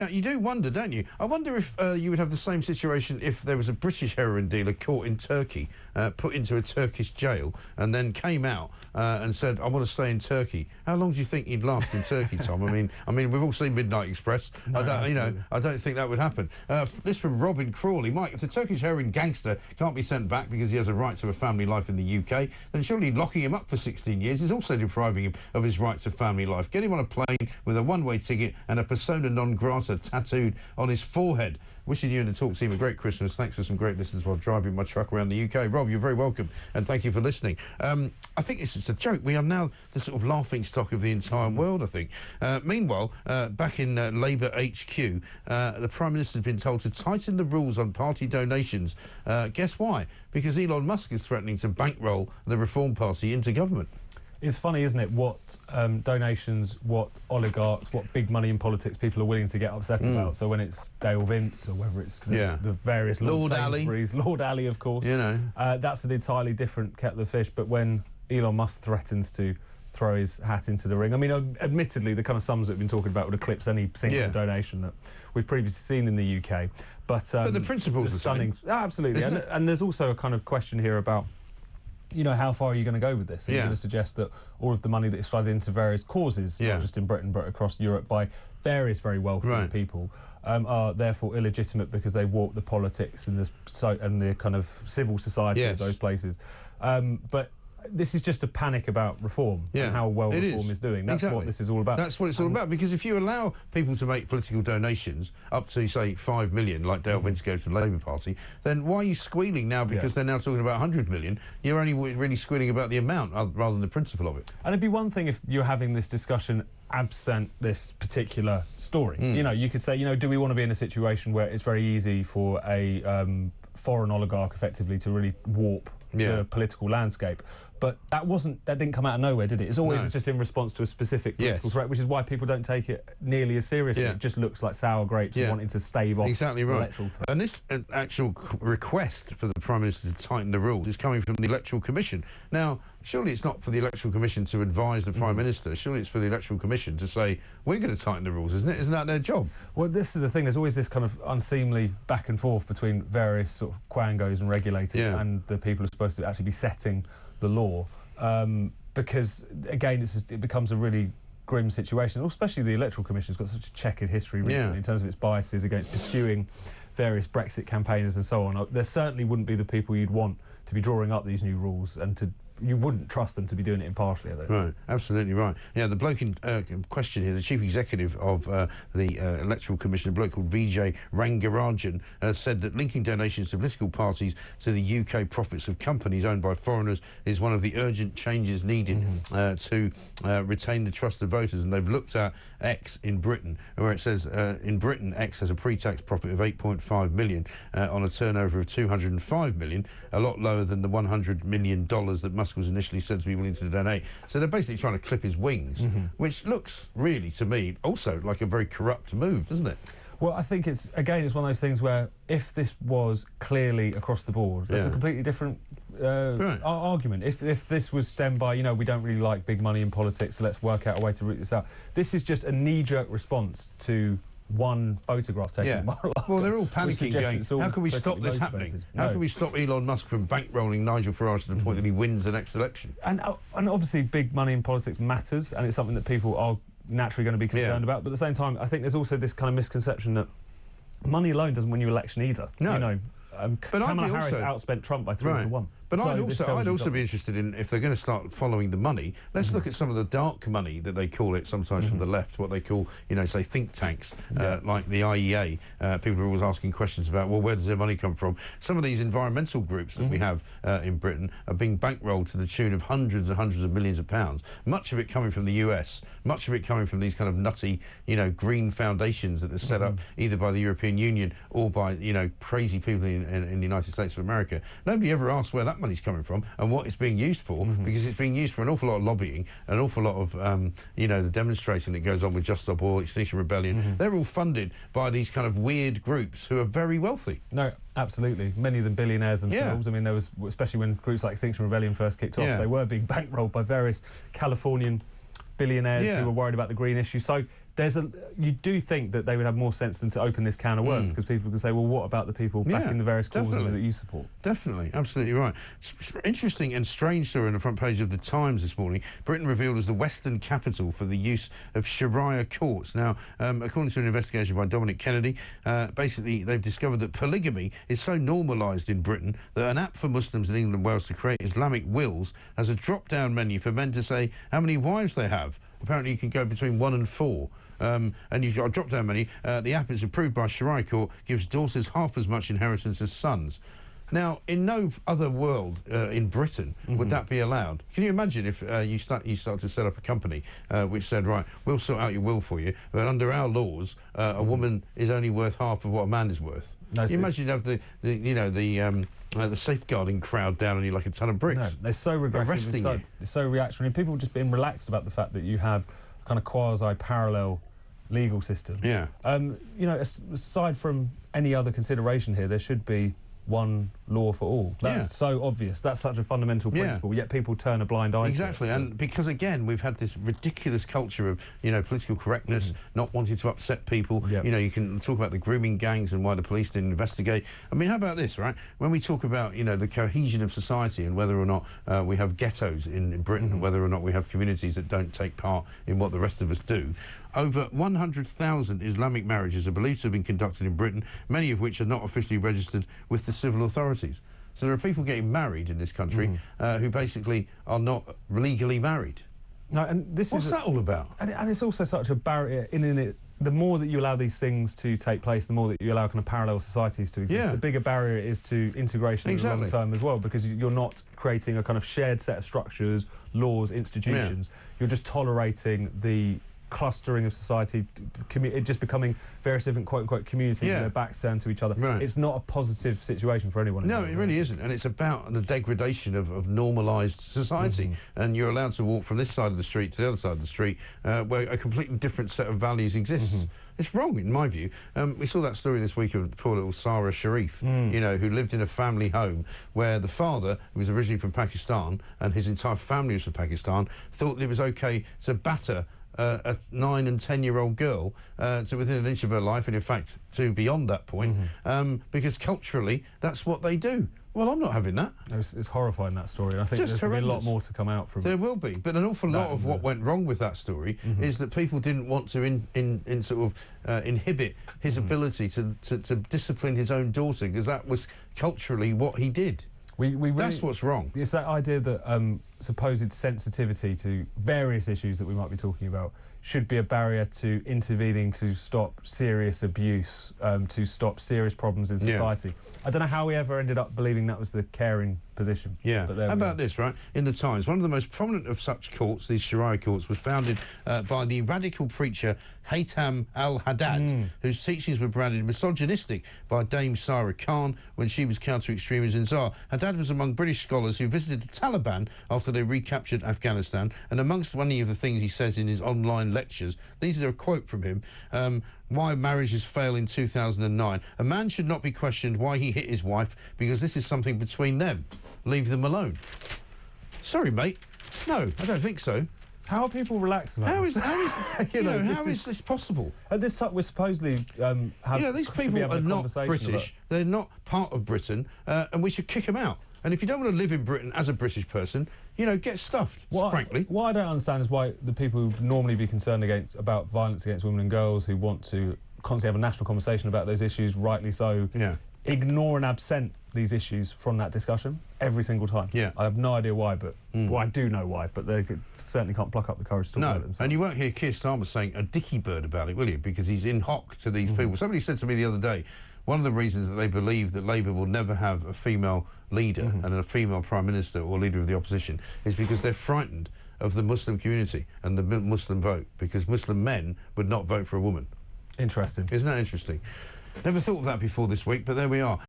Now, you do wonder, don't you? I wonder if you would have the same situation if there was a British heroin dealer caught in Turkey, put into a Turkish jail, and then came out and said, "I want to stay in Turkey." How long do you think he'd last in Turkey, Tom? I mean, we've all seen Midnight Express. No, I don't think that would happen. This from Robin Crawley. Mike, if the Turkish heroin gangster can't be sent back because he has a right to a family life in the UK, then surely locking him up for 16 years is also depriving him of his right to family life. Get him on a plane with a one-way ticket and a persona non grata tattooed on his forehead. Wishing you and the Talk team a great Christmas. Thanks for some great listens while driving my truck around the UK. Rob, you're very welcome, and thank you for listening. I think it's a joke. We are now the sort of laughing stock of the entire world, I think. Meanwhile, back in Labour HQ, the Prime Minister's been told to tighten the rules on party donations. Guess why? Because Elon Musk is threatening to bankroll the Reform Party into government. It's funny, isn't it, what donations, what oligarchs, what big money in politics people are willing to get upset about. So when it's Dale Vince or whether it's the various Lord Sainsbury's, Lord Ali, of course, you know, that's an entirely different kettle of fish. But when Elon Musk threatens to throw his hat into the ring, I mean, admittedly, the kind of sums that we've been talking about would eclipse any single donation that we've previously seen in the UK. But the principle's the stunning, absolutely. And there's also a kind of question here about, you know, how far are you going to go with this? Are you going to suggest that all of the money that is flooded into various causes, not just in Britain but across Europe by various very wealthy people, are therefore illegitimate because they warp the politics and the kind of civil society of those places? But this is just a panic about reform and how well reform is doing. That's what this is all about. That's what it's all about, because if you allow people to make political donations up to, say, 5 million, like Dale Vince goes to the Labour Party, then why are you squealing now because they're now talking about 100 million? You're only really squealing about the amount rather than the principle of it. And it'd be one thing if you're having this discussion absent this particular story. You know, you could say, you know, do we want to be in a situation where it's very easy for a foreign oligarch effectively to really warp the political landscape? But that didn't come out of nowhere, did it? It's always just in response to a specific political threat, which is why people don't take it nearly as seriously. It just looks like sour grapes wanting to stave off electoral threat. And this actual request for the Prime Minister to tighten the rules is coming from the Electoral Commission. Now, surely it's not for the Electoral Commission to advise the Prime Minister. Surely it's for the Electoral Commission to say, we're going to tighten the rules, isn't it? Isn't that their job? Well, this is the thing. There's always this kind of unseemly back and forth between various sort of quangos and regulators and the people who are supposed to actually be setting the law, because again it becomes a really grim situation, especially the Electoral Commission has got such a checkered history recently in terms of its biases against pursuing various Brexit campaigners and so on. There certainly wouldn't be the people you'd want to be drawing up these new rules, and you wouldn't trust them to be doing it impartially, I don't think. Right, absolutely right. Yeah, the bloke in question here, the chief executive of the Electoral Commission, a bloke called Vijay Rangarajan, said that linking donations to political parties to the UK profits of companies owned by foreigners is one of the urgent changes needed to retain the trust of voters. And they've looked at X in Britain, where it says in Britain, X has a pre-tax profit of 8.5 million on a turnover of 205 million, a lot lower than the $100 million that Musk was initially said to be willing to donate. So they're basically trying to clip his wings, which looks really, to me, also like a very corrupt move, doesn't it? Well, I think it's one of those things where if this was clearly across the board, that's a completely different argument. If this was stemmed by, you know, we don't really like big money in politics, so let's work out a way to root this out. This is just a knee-jerk response to one photograph taken. Well, they're all panicking, going, how can we stop this happening? How can we stop Elon Musk from bankrolling Nigel Farage to the point that he wins the next election? And obviously big money in politics matters, and it's something that people are naturally going to be concerned about. But at the same time, I think there's also this kind of misconception that money alone doesn't win you election either. No. You know, but Kamala Harris outspent Trump by 3 to 1. But So I'd also be interested in, if they're going to start following the money, let's look at some of the dark money that they call it sometimes from the left, what they call, you know, say think tanks, like the IEA. People are always asking questions about, well, where does their money come from? Some of these environmental groups that we have in Britain are being bankrolled to the tune of hundreds and hundreds of millions of pounds, much of it coming from the US, much of it coming from these kind of nutty, you know, green foundations that are set up either by the European Union or by, you know, crazy people in the United States of America. Nobody ever asks where that money's coming from and what it's being used for, because it's being used for an awful lot of lobbying, an awful lot of, you know, the demonstration that goes on with Just Stop Oil, Extinction Rebellion. They're all funded by these kind of weird groups who are very wealthy. No, absolutely. Many of them billionaires themselves. I mean, there was, especially when groups like Extinction Rebellion first kicked off, they were being bankrolled by various Californian billionaires who were worried about the green issue. So you do think that they would have more sense than to open this can of worms, because people can say, well, what about the people backing the various causes that you support? Definitely, absolutely right. Interesting and strange story on the front page of the Times this morning. Britain revealed as the Western capital for the use of Sharia courts. Now, according to an investigation by Dominic Kennedy, basically they've discovered that polygamy is so normalised in Britain that an app for Muslims in England and Wales to create Islamic wills has a drop-down menu for men to say how many wives they have. Apparently you can go between 1 and 4. And you've got a drop-down menu. The app is approved by Sharia court, gives daughters half as much inheritance as sons. Now, in no other world in Britain would that be allowed. Can you imagine if you start to set up a company which said, right, we'll sort out your will for you, but under our laws, a woman is only worth half of what a man is worth. No, you imagine you'd have the safeguarding crowd down on you like a ton of bricks. No, they're so regressive, they're so reactionary. People have just been relaxed about the fact that you have a kind of quasi-parallel legal system. Yeah. You know, aside from any other consideration here, there should be one law for all. That's so obvious. That's such a fundamental principle, yet people turn a blind eye exactly to it. And because again we've had this ridiculous culture of political correctness, not wanting to upset people. You can talk about the grooming gangs and why the police didn't investigate. I mean, how about this, right? When we talk about the cohesion of society and whether or not we have ghettos in Britain, and whether or not we have communities that don't take part in what the rest of us do, over 100,000 Islamic marriages are believed to have been conducted in Britain, many of which are not officially registered with the civil authorities. So there are people getting married in this country who basically are not legally married. No, and what's that all about? And it's also such a barrier in it. The more that you allow these things to take place, the more that you allow kind of parallel societies to exist, the bigger barrier it is to integration in the long term as well, because you're not creating a kind of shared set of structures, laws, institutions. You're just tolerating the clustering of society, it just becoming various different quote-unquote communities and their backs turned to each other. Right. It's not a positive situation for anyone. No, it really isn't. And it's about the degradation of normalised society. And you're allowed to walk from this side of the street to the other side of the street where a completely different set of values exists. It's wrong, in my view. We saw that story this week of poor little Sarah Sharif, who lived in a family home where the father, who was originally from Pakistan, and his entire family was from Pakistan, thought that it was OK to batter a 9- and 10-year-old girl to within an inch of her life, and in fact to beyond that point, because culturally that's what they do. Well, I'm not having that. It's horrifying, that story. I think there's going to be a lot more to come out from it. There will be, but an awful lot of what went wrong with that story is that people didn't want to inhibit his ability to discipline his own daughter, because that was culturally what he did. That's what's wrong. It's that idea that supposed sensitivity to various issues that we might be talking about should be a barrier to intervening to stop serious abuse, to stop serious problems in society. I don't know how we ever ended up believing that was the caring position. Yeah. But how about this, right? In the Times, one of the most prominent of such courts, these Sharia courts, was founded by the radical preacher Haytham al-Haddad, whose teachings were branded misogynistic by Dame Sarah Khan when she was counter-extremism czar. Haddad was among British scholars who visited the Taliban after they recaptured Afghanistan, and amongst many of the things he says in his online lectures, these are a quote from him, why marriages fail in 2009. A man should not be questioned why he hit his wife, because this is something between them. Leave them alone. Sorry, mate. No, I don't think so. How are people relaxed about how is this possible? At this time, we're supposedly have... these people are not British. They're not part of Britain, and we should kick them out. And if you don't want to live in Britain as a British person, get stuffed, frankly. What I don't understand is why the people who normally be concerned about violence against women and girls, who want to constantly have a national conversation about those issues, rightly so, ignore and absent these issues from that discussion every single time. I have no idea why, but well, I do know why, but they certainly can't pluck up the courage to talk about it themselves. And you won't hear Keir Starmer saying a dicky bird about it, will you? Because he's in hock to these people. Somebody said to me the other day, one of the reasons that they believe that Labour will never have a female leader and a female Prime Minister or leader of the opposition is because they're frightened of the Muslim community and the Muslim vote, because Muslim men would not vote for a woman. Interesting. Isn't that interesting? Never thought of that before this week, but there we are.